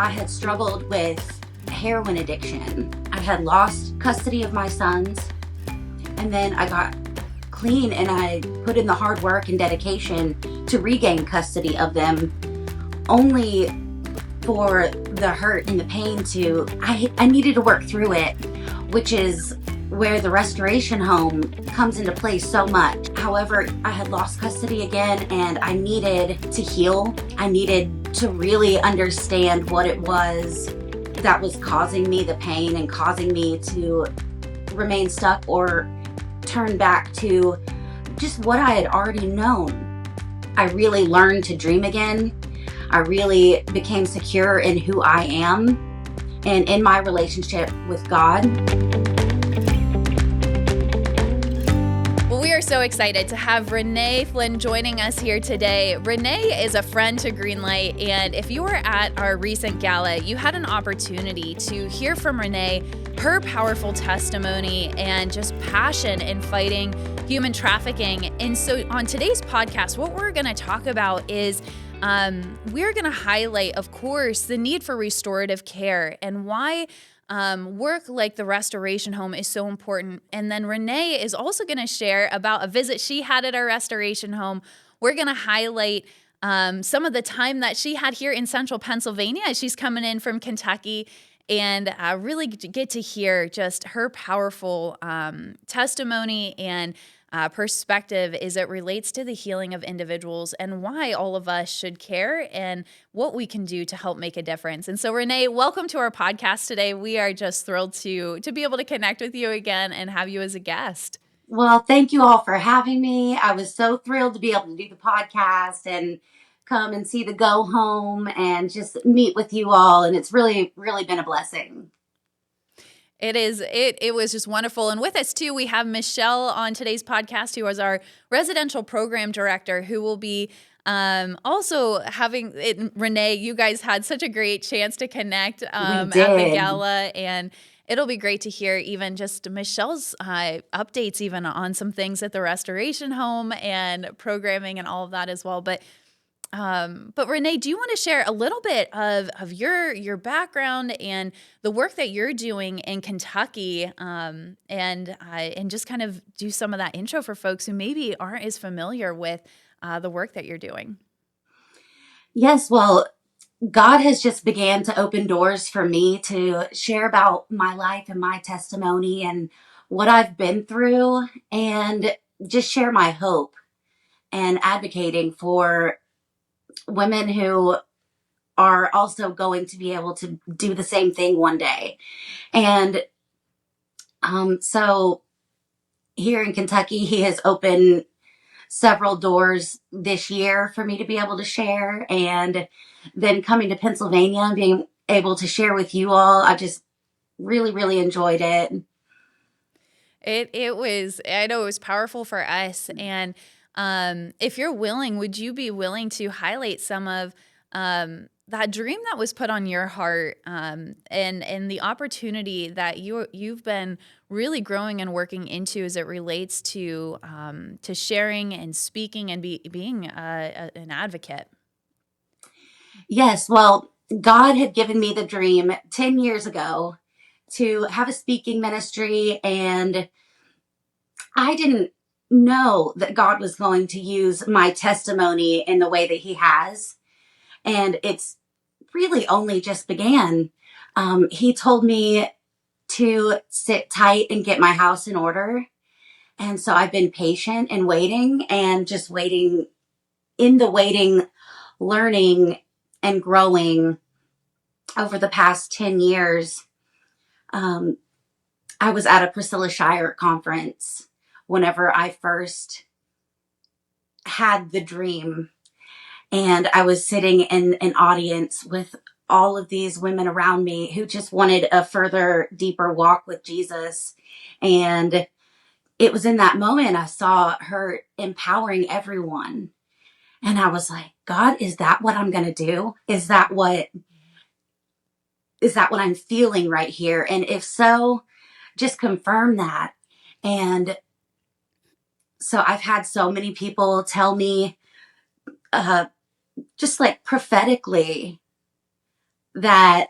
I had struggled with heroin addiction. I had lost custody of my sons, and then I got clean and I put in the hard work and dedication to regain custody of them, only for the hurt and the pain I needed to work through it, which is where the restoration home comes into play so much. However, I had lost custody again and I needed to heal. I needed to really understand what it was that was causing me the pain and causing me to remain stuck or turn back to just what I had already known. I really learned to dream again. I really became secure in who I am and in my relationship with God. Well, we are so excited to have Renée Flynn joining us here today. Renée is a friend to Greenlight, and if you were at our recent gala, you had an opportunity to hear from Renée, her powerful testimony and just passion in fighting human trafficking. And so on today's podcast, what we're going to talk about is we're going to highlight, of course, the need for restorative care and why work like the restoration home is so important. And then Renée is also going to share about a visit she had at our restoration home. We're going to highlight some of the time that she had here in central Pennsylvania. She's coming in from Kentucky, and really get to hear just her powerful testimony and perspective as it relates to the healing of individuals and why all of us should care and what we can do to help make a difference. And so, Renée, welcome to our podcast today. We are just thrilled to be able to connect with you again and have you as a guest. Well, thank you all for having me. I was so thrilled to be able to do the podcast and come and see the go home and just meet with you all. And it's really, really been a blessing. It was just wonderful. And with us too, we have Michelle on today's podcast, who is our residential program director, who will be also having it. Renée, you guys had such a great chance to connect at the gala, and it'll be great to hear even just Michelle's updates even on some things at the restoration home and programming and all of that as well. But Renée, do you want to share a little bit of your background and the work that you're doing in Kentucky, and just kind of do some of that intro for folks who maybe aren't as familiar with the work that you're doing? Yes, well, God has just began to open doors for me to share about my life and my testimony and what I've been through, and just share my hope and advocating for women who are also going to be able to do the same thing one day. And so here in Kentucky, he has opened several doors this year for me to be able to share. And then coming to Pennsylvania and being able to share with you all, I just really, really enjoyed it. I know it was powerful for us. And if you're willing, would you be willing to highlight some of that dream that was put on your heart, and the opportunity that you've been really growing and working into as it relates to sharing and speaking and being an advocate? Yes, well, God had given me the dream 10 years ago to have a speaking ministry, and I didn't know that God was going to use my testimony in the way that he has. And it's really only just began. He told me to sit tight and get my house in order. And so I've been patient and waiting, and just waiting in the waiting, learning and growing over the past 10 years. I was at a Priscilla Shirer conference whenever I first had the dream, and I was sitting in an audience with all of these women around me who just wanted a further, deeper walk with Jesus. And it was in that moment I saw her empowering everyone. And I was like, God, is that what I'm going to do? Is that what I'm feeling right here? And if so, just confirm that. And so I've had so many people tell me, just like prophetically, that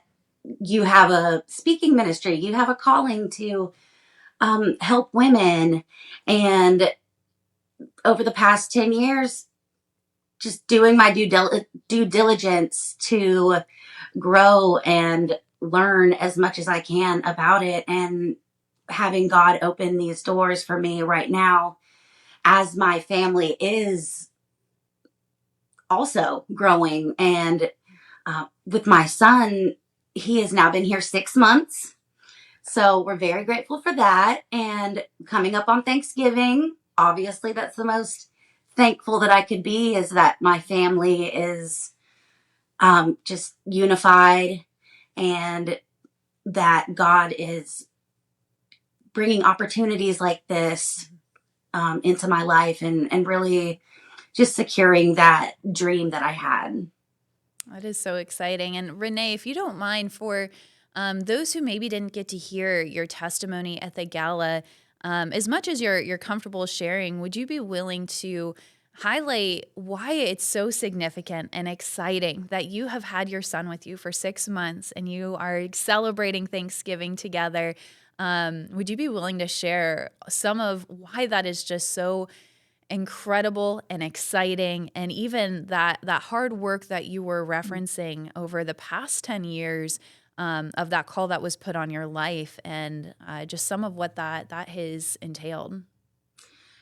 you have a speaking ministry, you have a calling to help women. And over the past 10 years, just doing my due diligence to grow and learn as much as I can about it, and having God open these doors for me right now as my family is also growing. And with my son, he has now been here 6 months. So we're very grateful for that. And coming up on Thanksgiving, obviously, that's the most thankful that I could be, is that my family is just unified, and that God is bringing opportunities like this into my life, and really just securing that dream that I had. That is so exciting. And Renee, if you don't mind, for those who maybe didn't get to hear your testimony at the gala, as much as you're comfortable sharing, would you be willing to highlight why it's so significant and exciting that you have had your son with you for 6 months and you are celebrating Thanksgiving together? Would you be willing to share some of why that is just so incredible and exciting, and even that hard work that you were referencing over the past 10 years, of that call that was put on your life, and just some of what that has entailed?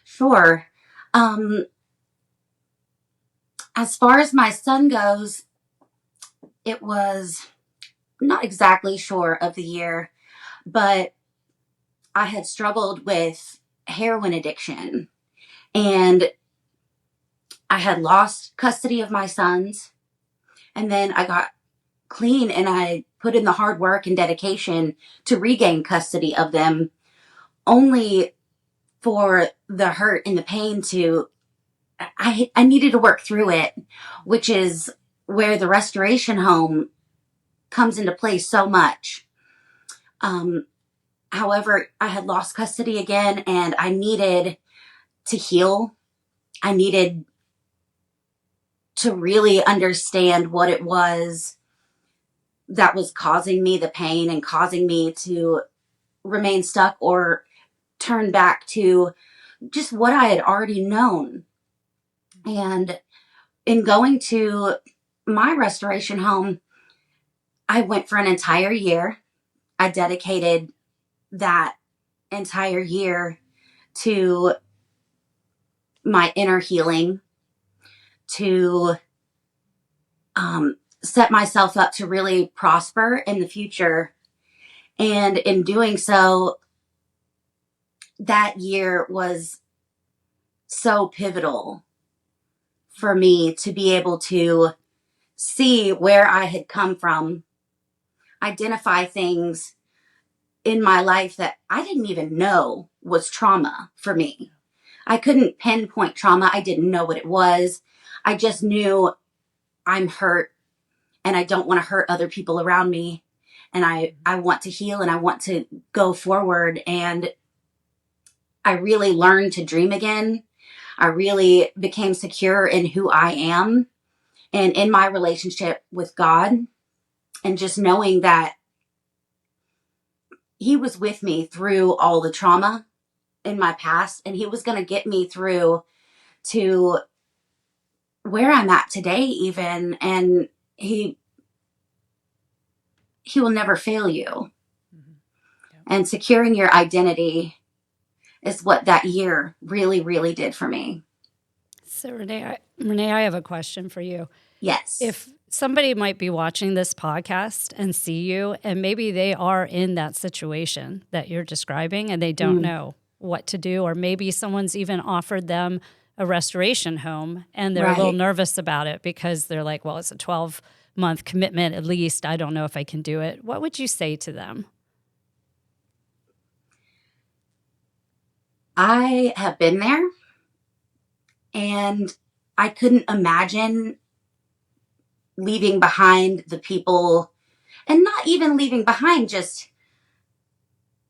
Sure. Um, as far as my son goes, it was not exactly sure of the year, but I had struggled with heroin addiction, and I had lost custody of my sons. And then I got clean, and I put in the hard work and dedication to regain custody of them, only for the hurt and the pain to, I needed to work through it, which is where the restoration home comes into play so much. Um, However, I had lost custody again, and I needed to heal. I needed to really understand what it was that was causing me the pain and causing me to remain stuck or turn back to just what I had already known. And in going to my restoration home, I went for an entire year. I dedicated that entire year to my inner healing, to set myself up to really prosper in the future. And in doing so, that year was so pivotal for me to be able to see where I had come from, identify things in my life that I didn't even know was trauma for me. I couldn't pinpoint trauma. I didn't know what it was. I just knew I'm hurt, and I don't want to hurt other people around me. And I want to heal, and I want to go forward. And I really learned to dream again. I really became secure in who I am and in my relationship with God, and just knowing that He was with me through all the trauma in my past, and He was going to get me through to where I'm at today, even. And He will never fail you. Mm-hmm. Yep. And securing your identity is what that year really, really did for me. So Renee, I have a question for you. Yes. If somebody might be watching this podcast and see you, and maybe they are in that situation that you're describing, and they don't know what to do, or maybe someone's even offered them a restoration home, and they're a little nervous about it because they're like, well, it's a 12-month commitment at least. I don't know if I can do it. What would you say to them? I have been there, and I couldn't imagine leaving behind the people, and not even leaving behind, just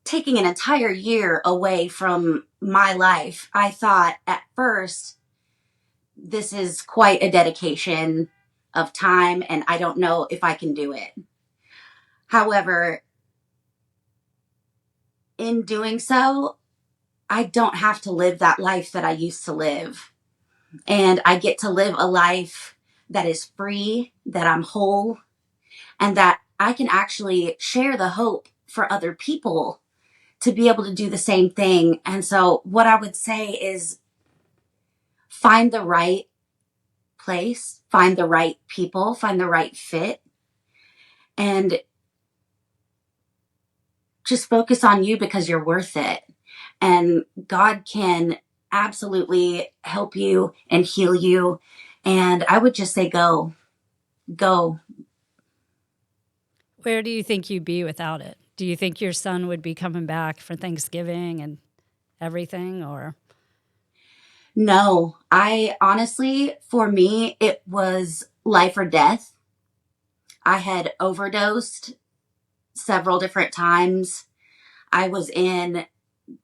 taking an entire year away from my life. I thought at first, this is quite a dedication of time, and I don't know if I can do it. However, in doing so, I don't have to live that life that I used to live. And I get to live a life that is free, that I'm whole, and that I can actually share the hope for other people to be able to do the same thing. And so, what I would say is find the right place, find the right people, find the right fit, and just focus on you because you're worth it. And God can absolutely help you and heal you. And I would just say, go, go. Where do you think you'd be without it? Do you think your son would be coming back for Thanksgiving and everything, or? No, I honestly, for me, it was life or death. I had overdosed several different times. I was in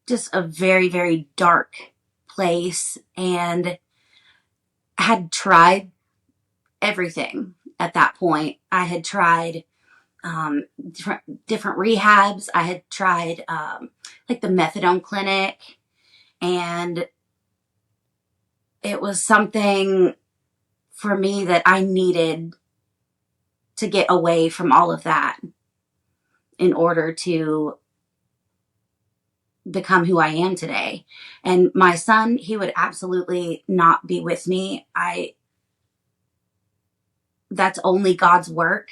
just a very, very dark place and had tried everything at that point. I had tried different rehabs. I had tried like the methadone clinic, and it was something for me that I needed to get away from all of that in order to become who I am today. And my son, he would absolutely not be with me. That's only God's work.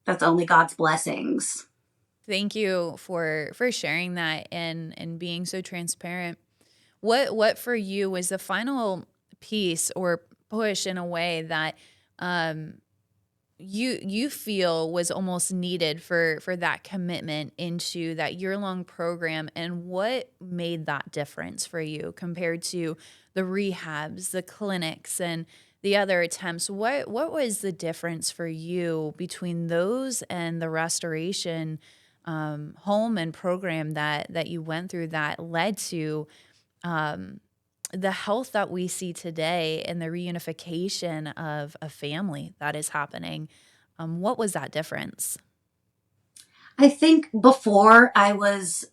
That's only God's blessings. Thank you for sharing that and being so transparent. What for you was the final piece or push in a way that you feel was almost needed for that commitment into that year-long program, and what made that difference for you compared to the rehabs, the clinics, and the other attempts? What was the difference for you between those and the restoration home and program that you went through that led to the health that we see today and the reunification of a family that is happening? What was that difference? I think before I was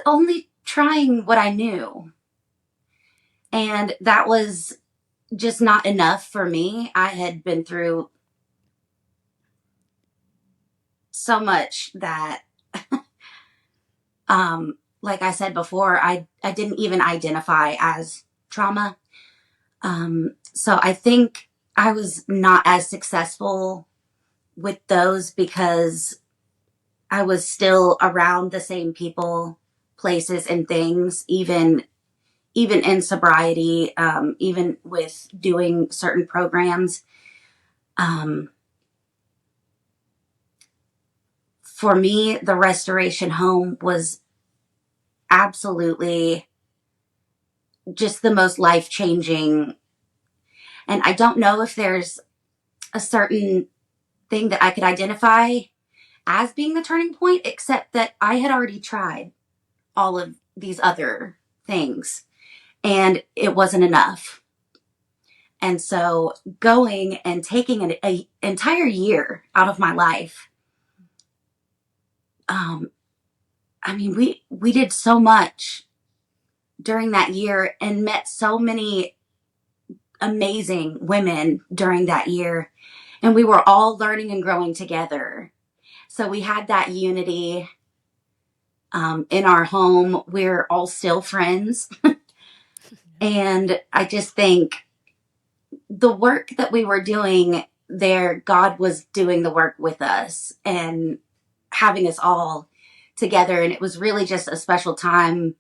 only trying what I knew, and that was just not enough for me. I had been through so much that like I said before, I didn't even identify as trauma. So I think I was not as successful with those because I was still around the same people, places, and things, even in sobriety, even with doing certain programs. Um, for me, the restoration home was absolutely just the most life changing. And I don't know if there's a certain thing that I could identify as being the turning point, except that I had already tried all of these other things and it wasn't enough. And so going and taking an entire year out of my life, I mean, we did so much during that year and met so many amazing women during that year. And we were all learning and growing together. So we had that unity in our home. We're all still friends. And I just think the work that we were doing there, God was doing the work with us and having us all together. And it was really just a special time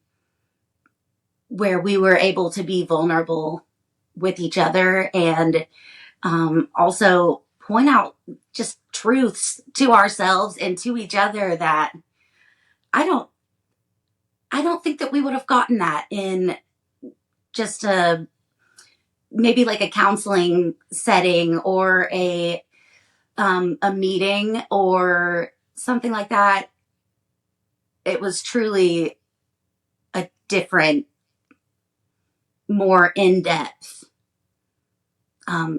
where we were able to be vulnerable with each other and also point out just truths to ourselves and to each other that I don't think that we would have gotten that in just maybe like a counseling setting or a meeting or something like that. It was truly a different, more in-depth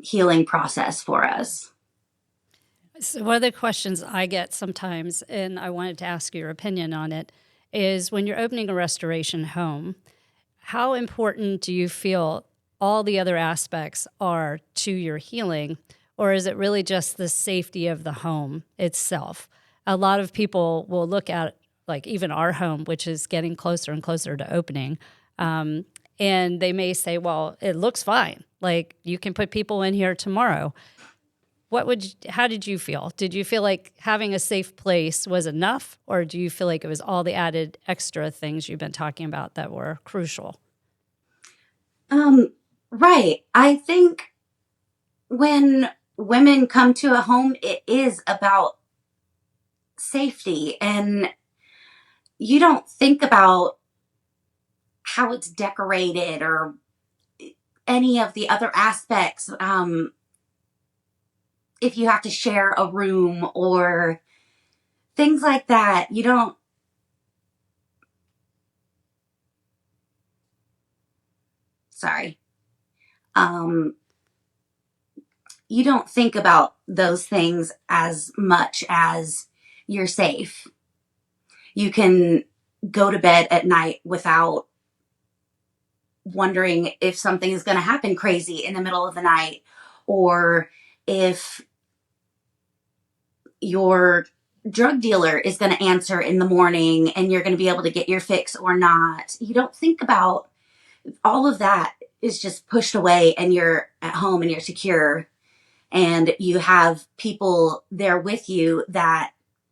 healing process for us. So one of the questions I get sometimes, and I wanted to ask your opinion on it, is when you're opening a restoration home, how important do you feel all the other aspects are to your healing? Or is it really just the safety of the home itself? A lot of people will look at, like, even our home, which is getting closer and closer to opening, and they may say, well, it looks fine. Like, you can put people in here tomorrow. How did you feel? Did you feel like having a safe place was enough, or do you feel like it was all the added extra things you've been talking about that were crucial? Right. I think when women come to a home, it is about safety, and you don't think about how it's decorated or any of the other aspects. If you have to share a room or things like that, you don't. Sorry. You don't think about those things as much as you're safe. You can go to bed at night without wondering if something is going to happen crazy in the middle of the night, or if your drug dealer is going to answer in the morning and you're going to be able to get your fix or not. You don't think about all of that. Is just pushed away, and you're at home and you're secure, and you have people there with you that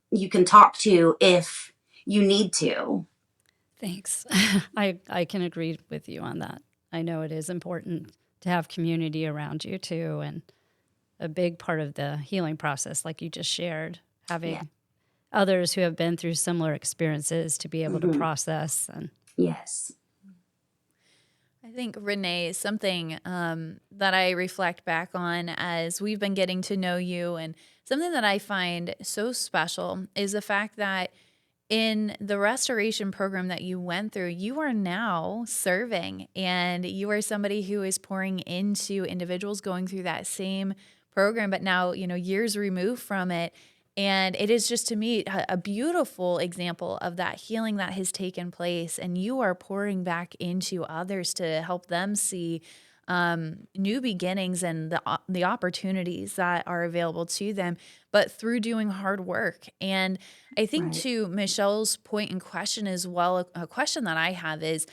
you can talk to if you need to. Thanks. I can agree with you on that. I know it is important to have community around you too, and a big part of the healing process, like you just shared, having others who have been through similar experiences to be able to process. And yes. I think, Renee, something that I reflect back on as we've been getting to know you, and something that I find so special is the fact that in the restoration program that you went through, you are now serving, and you are somebody who is pouring into individuals going through that same program, but now, years removed from it. And it is just, to me, a beautiful example of that healing that has taken place. And you are pouring back into others to help them see new beginnings and the opportunities that are available to them, but through doing hard work. And I think to Michelle's point and question as well, a question that I have is,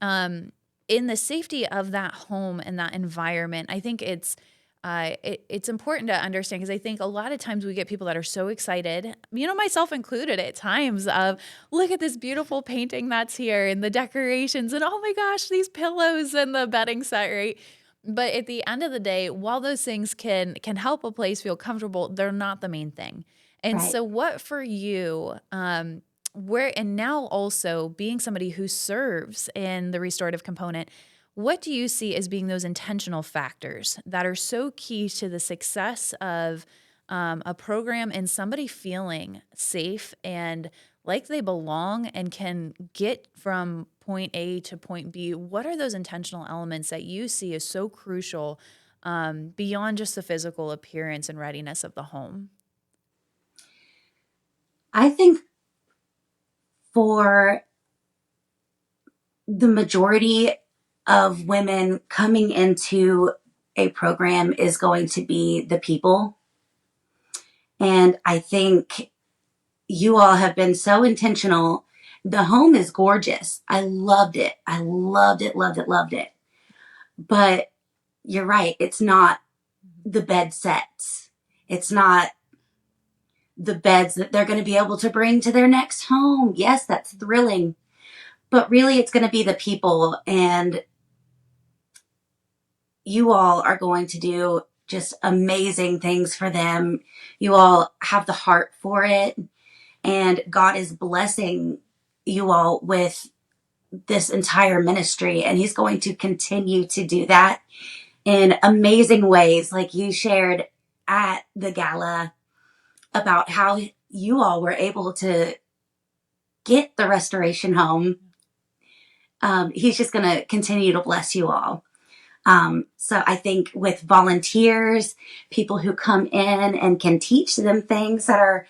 in the safety of that home and that environment, I think it's important to understand, because I think a lot of times we get people that are so excited, myself included at times, of look at this beautiful painting that's here and the decorations and oh my gosh, these pillows and the bedding set, right? But at the end of the day, while those things can help a place feel comfortable, they're not the main thing. And so what for you, and now also being somebody who serves in the restorative component, what do you see as being those intentional factors that are so key to the success of a program and somebody feeling safe and like they belong and can get from point A to point B? What are those intentional elements that you see as so crucial beyond just the physical appearance and readiness of the home? I think for the majority of women coming into a program is going to be the people. And I think you all have been so intentional. The home is gorgeous. I loved it. I loved it, loved it, loved it. But you're right. It's not the bed sets. It's not the beds that they're going to be able to bring to their next home. Yes, that's thrilling. But really, it's going to be the people. And you all are going to do just amazing things for them. You all have the heart for it. And God is blessing you all with this entire ministry. And He's going to continue to do that in amazing ways, like you shared at the gala about how you all were able to get the restoration home. He's just going to continue to bless you all. So I think with volunteers, people who come in and can teach them things that are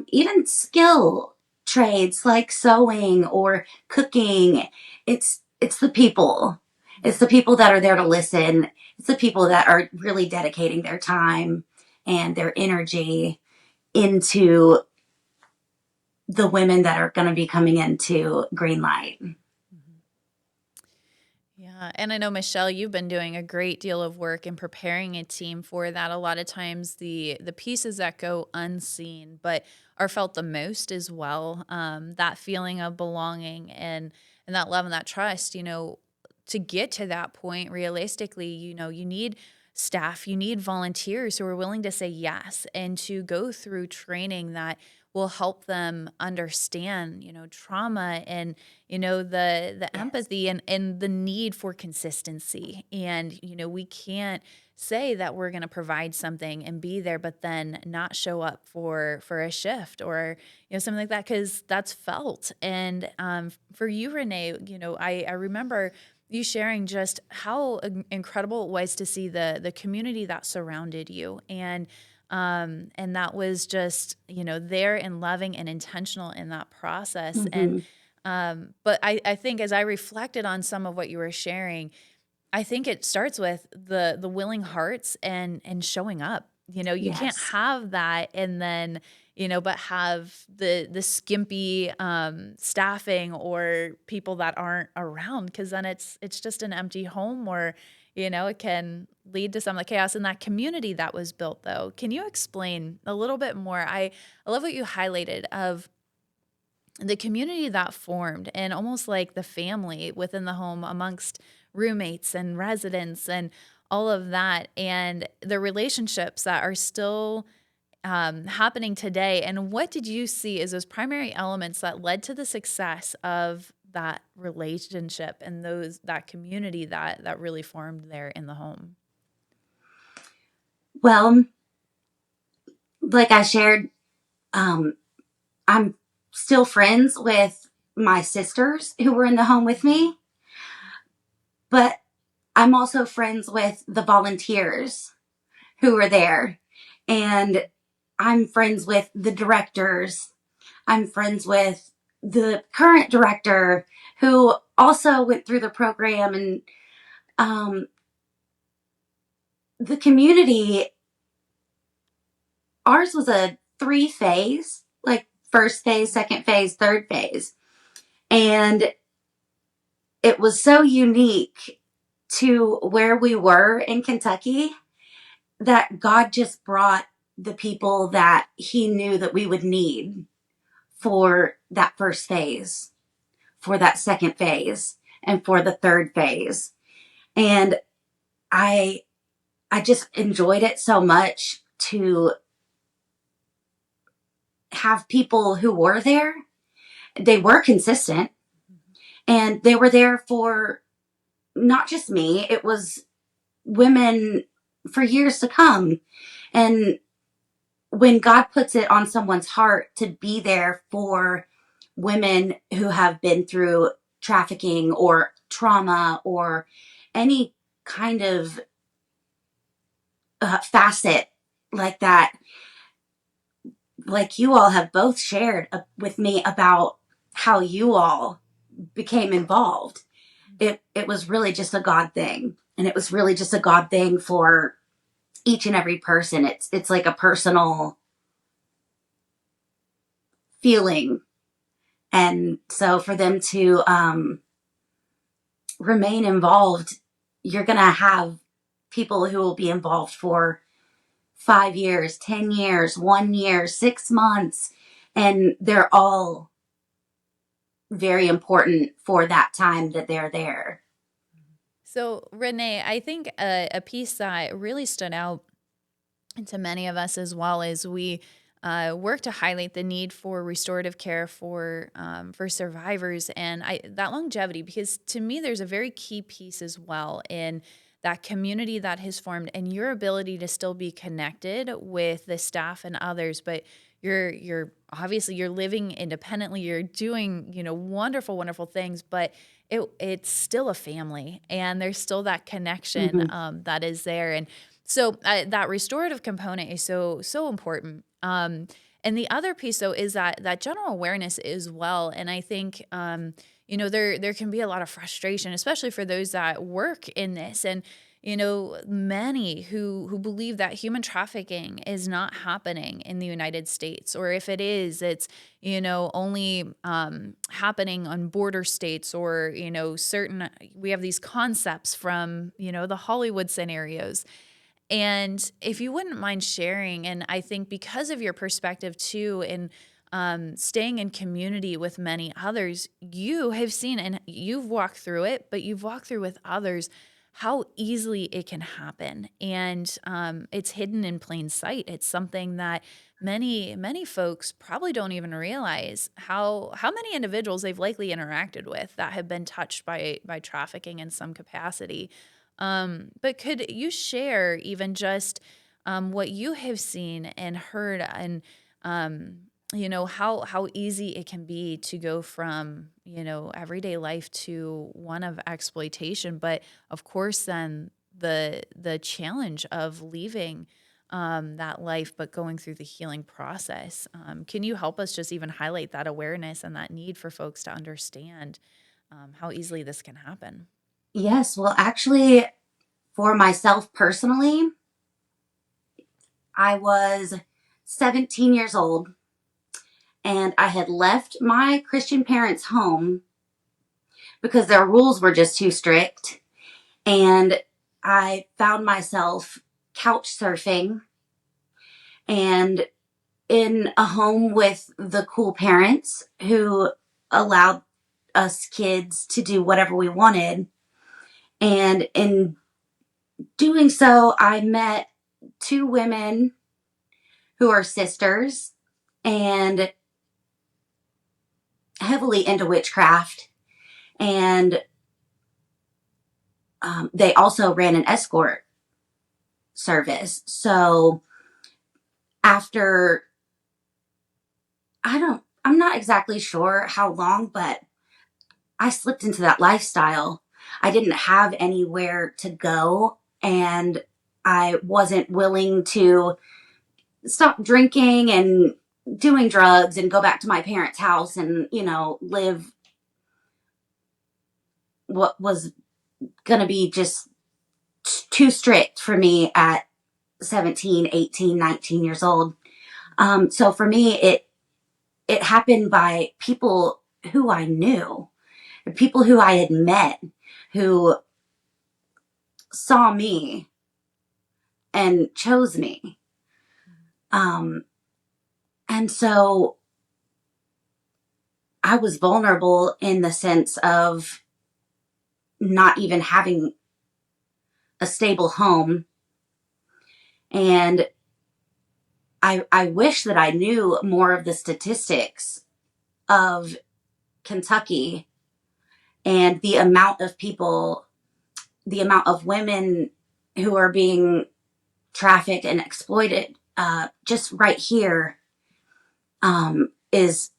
even skill trades like sewing or cooking. It's the people. It's the people that are there to listen. It's the people that are really dedicating their time and their energy into the women that are going to be coming into Greenlight. Yeah. And I know, Michelle, you've been doing a great deal of work in preparing a team for that. A lot of times the pieces that go unseen, but are felt the most as well. That feeling of belonging and that love and that trust, to get to that point realistically, you need staff, you need volunteers who are willing to say yes and to go through training that will help them understand, trauma and, the Yes. empathy and the need for consistency. And, we can't say that we're going to provide something and be there, but then not show up for a shift or, something like that, because that's felt. And for you, Renee, I remember you sharing just how incredible it was to see the community that surrounded you. And that was just, there and loving and intentional in that process. And Mm-hmm. but I think as I reflected on some of what you were sharing, I think it starts with the willing hearts and showing up. You can't Yes. have that and then, but have the skimpy staffing or people that aren't around, because then it's just an empty home, or it can lead to some of the chaos in that community that was built. Though, can you explain a little bit more? I love what you highlighted of the community that formed, and almost like the family within the home amongst roommates and residents and all of that, and the relationships that are still happening today. And what did you see as those primary elements that led to the success of that relationship and that community that really formed there in the home? Well, like I shared, um, I'm still friends with my sisters who were in the home with me, but I'm also friends with the volunteers who were there. And I'm friends with the directors. I'm friends with the current director who also went through the program. And um, the community, ours was a 3-phase, like first phase, second phase, third phase. And it was so unique to where we were in Kentucky that God just brought the people that He knew that we would need for that first phase, for that second phase, and for the third phase. And I I just enjoyed it so much to have people who were there. They were consistent and they were there for not just me, it was women for years to come. And when God puts it on someone's heart to be there for women who have been through trafficking or trauma or any kind of facet like that, like you all have both shared with me about how you all became involved. It was really just a God thing, and it was really just a God thing for each and every person. It's like a personal feeling, and so for them to remain involved, you're gonna have people who will be involved for 5 years, 10 years, 1 year, 6 months, and they're all very important for that time that they're there. So, Renee, I think a piece that really stood out to many of us as well as we work to highlight the need for restorative care for survivors and that longevity, because to me there's a very key piece as well in that community that has formed and your ability to still be connected with the staff and others, but you're obviously you're living independently, you're doing wonderful things, but it's still a family, and there's still that connection Mm-hmm. that is there. And so that restorative component is so important. And the other piece, though, is that general awareness as well. And I think, there can be a lot of frustration, especially for those that work in this. And many who believe that human trafficking is not happening in the United States, or if it is, it's only happening on border states, or certain. We have these concepts from the Hollywood scenarios. And if you wouldn't mind sharing, and I think because of your perspective too, and staying in community with many others, you have seen and you've walked through it, but you've walked through with others how easily it can happen. And it's hidden in plain sight. It's something that many folks probably don't even realize how many individuals they've likely interacted with that have been touched by trafficking in some capacity. But could you share even just what you have seen and heard, and how easy it can be to go from everyday life to one of exploitation, but of course then the challenge of leaving that life, but going through the healing process. Can you help us just even highlight that awareness and that need for folks to understand how easily this can happen? Yes. Well, actually, for myself personally, I was 17 years old and I had left my Christian parents' home because their rules were just too strict. And I found myself couch surfing and in a home with the cool parents who allowed us kids to do whatever we wanted. And in doing so, I met two women who are sisters and heavily into witchcraft. And they also ran an escort service. So after, I'm not exactly sure how long, but I slipped into that lifestyle. I didn't have anywhere to go, and I wasn't willing to stop drinking and doing drugs and go back to my parents' house and, live what was going to be just too strict for me at 17, 18, 19 years old. So for me, it happened by people who I knew, people who I had met, who saw me and chose me. And so I was vulnerable in the sense of not even having a stable home. And I wish that I knew more of the statistics of Kentucky and the amount of people, the amount of women who are being trafficked and exploited just right here is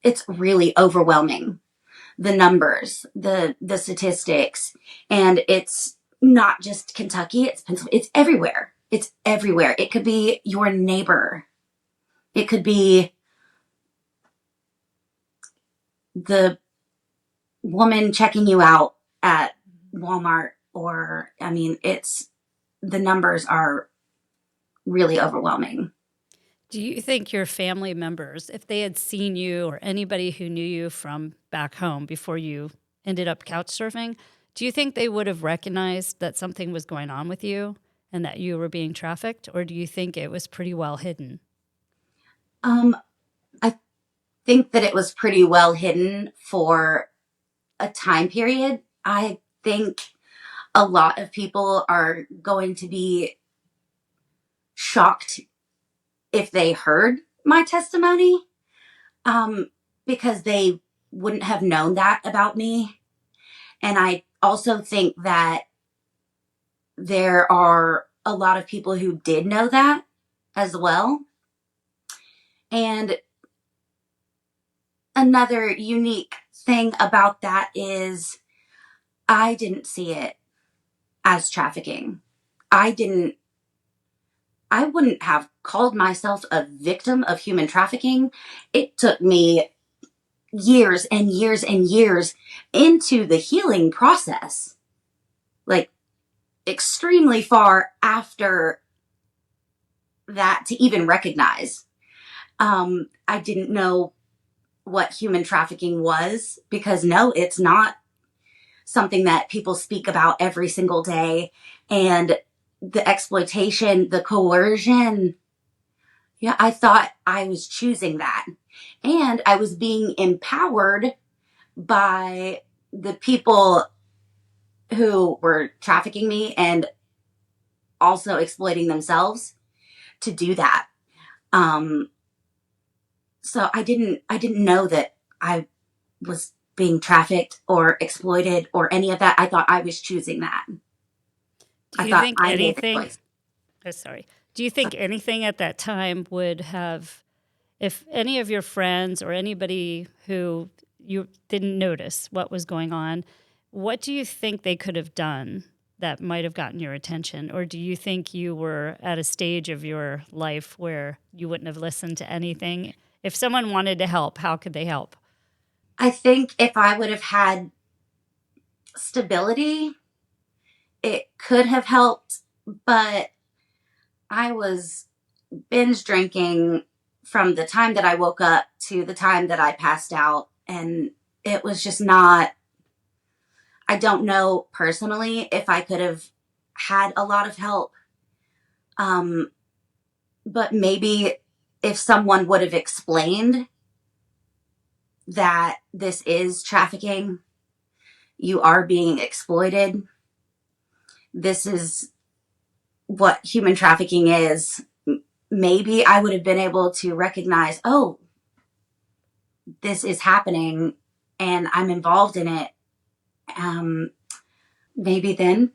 it's really overwhelming. The numbers, the statistics, and it's not just Kentucky, it's everywhere. It's everywhere. It could be your neighbor. It could be the woman checking you out at Walmart, or it's the numbers are really overwhelming. Do you think your family members, if they had seen you or anybody who knew you from back home before you ended up couch surfing, do you think they would have recognized that something was going on with you and that you were being trafficked? Or do you think it was pretty well hidden? I think that it was pretty well hidden for a time period. I think a lot of people are going to be shocked if they heard my testimony, because they wouldn't have known that about me. And I also think that there are a lot of people who did know that as well. And another unique thing about that is I didn't see it as trafficking. I wouldn't have called myself a victim of human trafficking. It took me years and years and years into the healing process, like extremely far after that, to even recognize. I didn't know what human trafficking was because no, it's not something that people speak about every single day. And the exploitation, the coercion, yeah, I thought I was choosing that. And I was being empowered by the people who were trafficking me and also exploiting themselves to do that. Um, so I didn't know that I was being trafficked or exploited or any of that. I thought I was choosing that. Do I you thought think I made the anything? choice. Oh, sorry. Do you think anything at that time would have, if any of your friends or anybody who you didn't notice what was going on, what do you think they could have done that might have gotten your attention? Or do you think you were at a stage of your life where you wouldn't have listened to anything? If someone wanted to help, how could they help? I think if I would have had stability, it could have helped, but I was binge drinking from the time that I woke up to the time that I passed out. And it was just not, I don't know personally if I could have had a lot of help. Um, but maybe if someone would have explained that this is trafficking, you are being exploited, this is what human trafficking is, maybe I would have been able to recognize, oh, this is happening and I'm involved in it. Maybe then.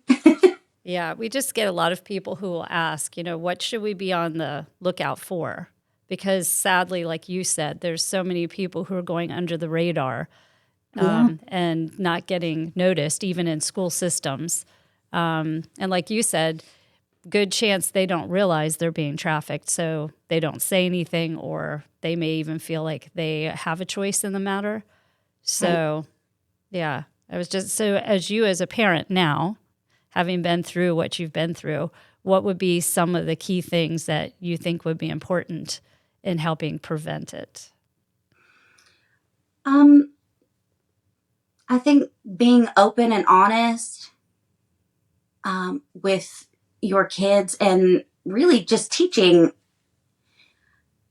Yeah, we just get a lot of people who will ask, what should we be on the lookout for? Because sadly, like you said, there's so many people who are going under the radar Yeah. and not getting noticed, even in school systems. And like you said, good chance they don't realize they're being trafficked, so they don't say anything, or they may even feel like they have a choice in the matter. Right. So, yeah, I was just so as you as a parent now, having been through what you've been through, what would be some of the key things that you think would be important in helping prevent it? Um, I think being open and honest with your kids and really just teaching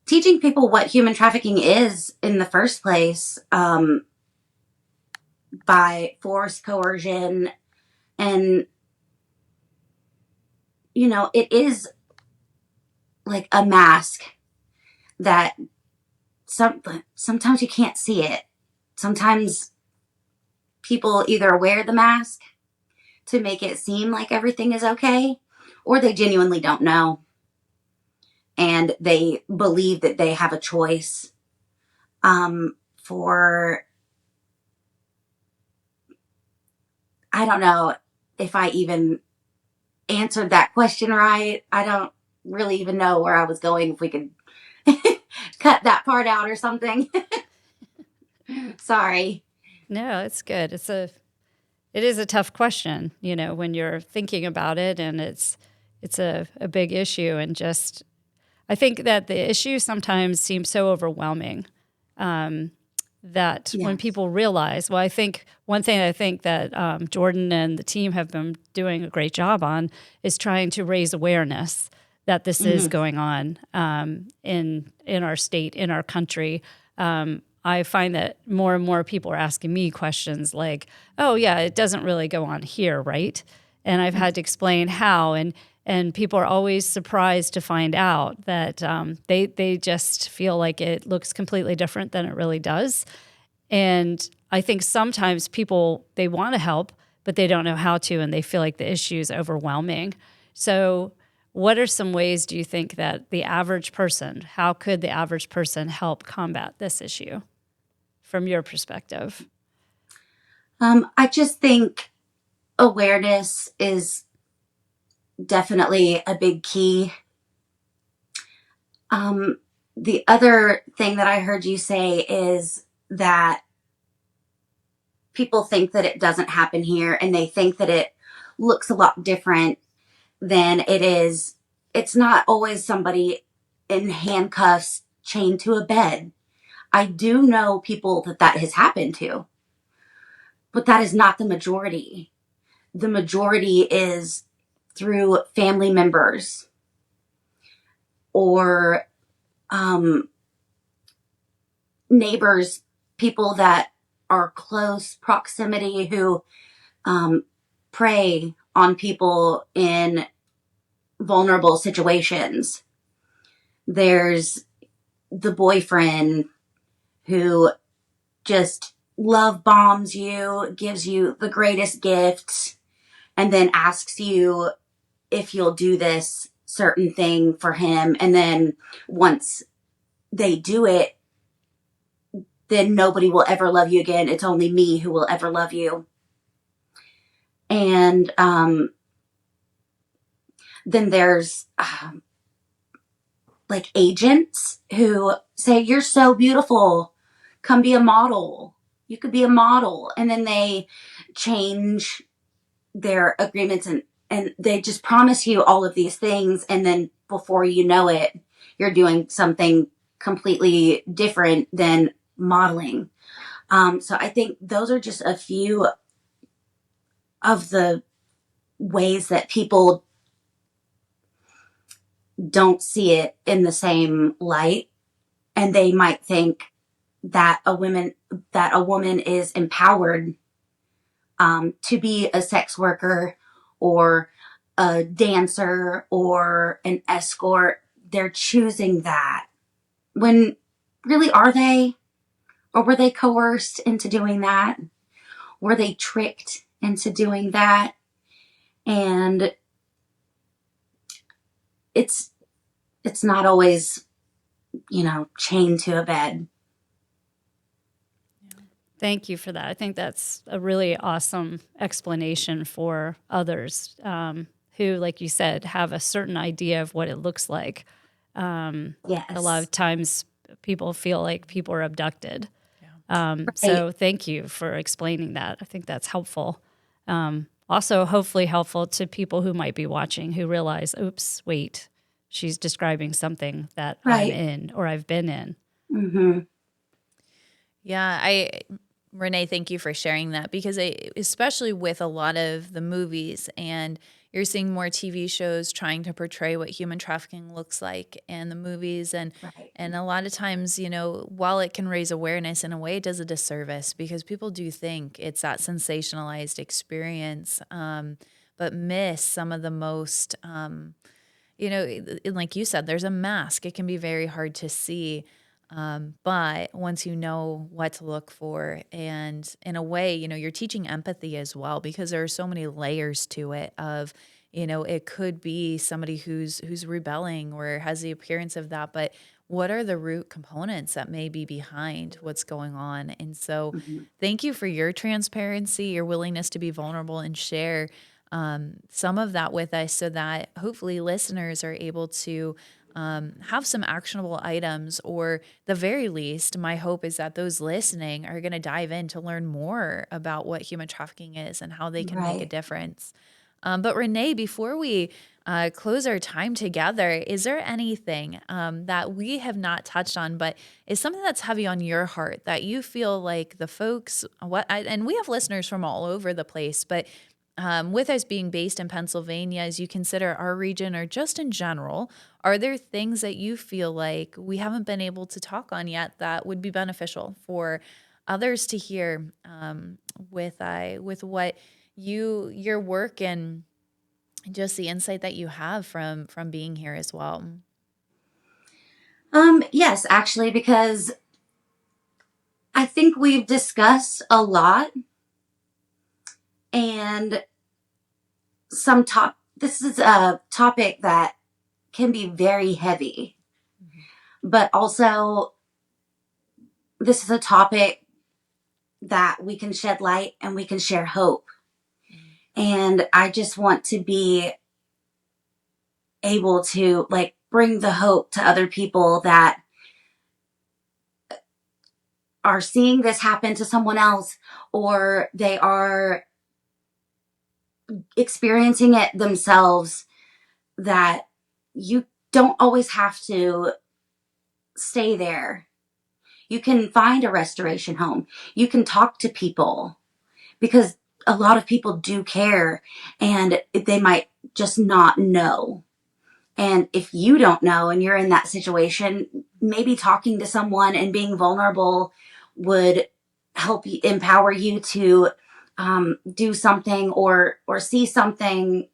people what human trafficking is in the first place, by force, coercion, and it is like a mask that sometimes you can't see it. Sometimes people either wear the mask to make it seem like everything is okay, or they genuinely don't know and they believe that they have a choice. For I don't know if I even answered that question right. I don't really even know where I was going. If we could cut that part out or something. Sorry. No, it's good. It is a tough question, when you're thinking about it, and it's a big issue. And just, I think that the issue sometimes seems so overwhelming that when Yes. people realize, well, I think one thing I think that Jordan and the team have been doing a great job on is trying to raise awareness that this is Hmm. going on in our state, in our country. I find that more and more people are asking me questions like, "Oh, yeah, it doesn't really go on here, right?" And I've had to explain how, and people are always surprised to find out that they just feel like it looks completely different than it really does. And I think sometimes people, they want to help, but they don't know how to, and they feel like the issue is overwhelming. So what are some ways do you think that the average person, how could the average person help combat this issue from your perspective? I just think awareness is definitely a big key. The other thing that I heard you say is that people think that it doesn't happen here and they think that it looks a lot different than it is. It's not always somebody in handcuffs chained to a bed. I do know people that has happened to, but that is not the majority. The majority is through family members or neighbors, people that are close proximity who prey on people in vulnerable situations. There's the boyfriend who just love bombs you, gives you the greatest gifts, and then asks you if you'll do this certain thing for him. And then once they do it, then nobody will ever love you again. It's only me who will ever love you. And then there's like agents who say, you're so beautiful. Come be a model. You could be a model. And then they change their agreements and they just promise you all of these things. And then before you know it, you're doing something completely different than modeling. So I think those are just a few of the ways that people don't see it in the same light. And they might think that a woman is empowered to be a sex worker or a dancer or an escort. They're choosing that. When really, are they? Or were they coerced into doing that? Were they tricked into doing that? And it's not always, chained to a bed. Thank you for that. I think that's a really awesome explanation for others who, like you said, have a certain idea of what it looks like. Yes. A lot of times people feel like people are abducted. Right. So thank you for explaining that. I think that's helpful. Also, hopefully helpful to people who might be watching who realize, oops, wait, she's describing something that Right. I'm in or I've been in. Mm-hmm. Yeah, Renee, thank you for sharing that because especially with a lot of the movies and you're seeing more TV shows trying to portray what human trafficking looks like in the movies. Right. And a lot of times, while it can raise awareness in a way, it does a disservice because people do think it's that sensationalized experience, but miss some of the most, like you said, there's a mask. It can be very hard to see. But once you know what to look for, and in a way, you're teaching empathy as well, because there are so many layers to it of, it could be somebody who's rebelling or has the appearance of that, but what are the root components that may be behind what's going on? And so thank you for your transparency, your willingness to be vulnerable and share some of that with us so that hopefully listeners are able to have some actionable items, or the very least, my hope is that those listening are going to dive in to learn more about what human trafficking is and how they can make a difference. But Renee, before we close our time together, is there anything that we have not touched on, but is something that's heavy on your heart that you feel like the folks, and we have listeners from all over the place, but with us being based in Pennsylvania, as you consider our region or just in general, are there things that you feel like we haven't been able to talk on yet that would be beneficial for others to hear with what your work and just the insight that you have from being here as well? Yes, actually, because I think we've discussed a lot, and this is a topic that can be very heavy, but also this is a topic that we can shed light and we can share hope. And I just want to be able to like bring the hope to other people that are seeing this happen to someone else, or they are experiencing it themselves, that you don't always have to stay there. You can find a restoration home. You can talk to people, because a lot of people do care and they might just not know. And if you don't know and you're in that situation, maybe talking to someone and being vulnerable would help you, empower you to do something or see something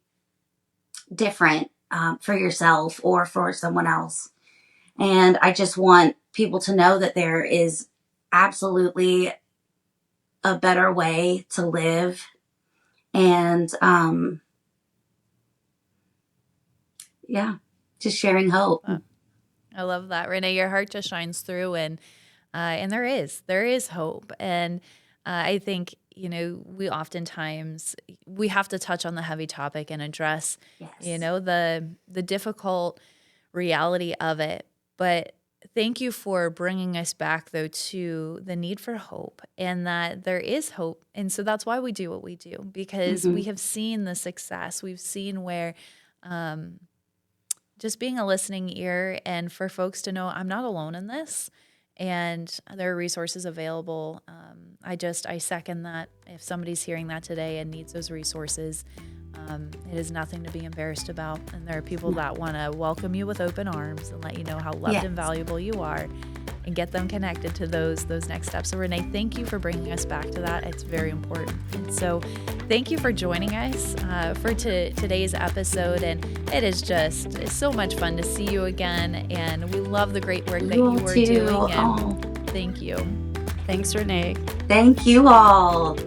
different for yourself or for someone else. And I just want people to know that there is absolutely a better way to live. And yeah, just sharing hope. I love that, Renee. Your heart just shines through, and there is hope. And I think, you know, we oftentimes we have to touch on the heavy topic and address, Yes. you know, the difficult reality of it. But thank you for bringing us back, though, to the need for hope, and that there is hope. And so that's why we do what we do, because we have seen the success. We've seen where just being a listening ear, and for folks to know I'm not alone in this, and there are resources available. I second that. If somebody's hearing that today and needs those resources, it is nothing to be embarrassed about. And there are people that want to welcome you with open arms and let you know how loved and valuable you are, and get them connected to those next steps. So Renee, thank you for bringing us back to that. It's very important. And so thank you for joining us for today's episode. And it's so much fun to see you again. And we love the great work that you are doing. And thank you. Thanks, Renee. Thank you all.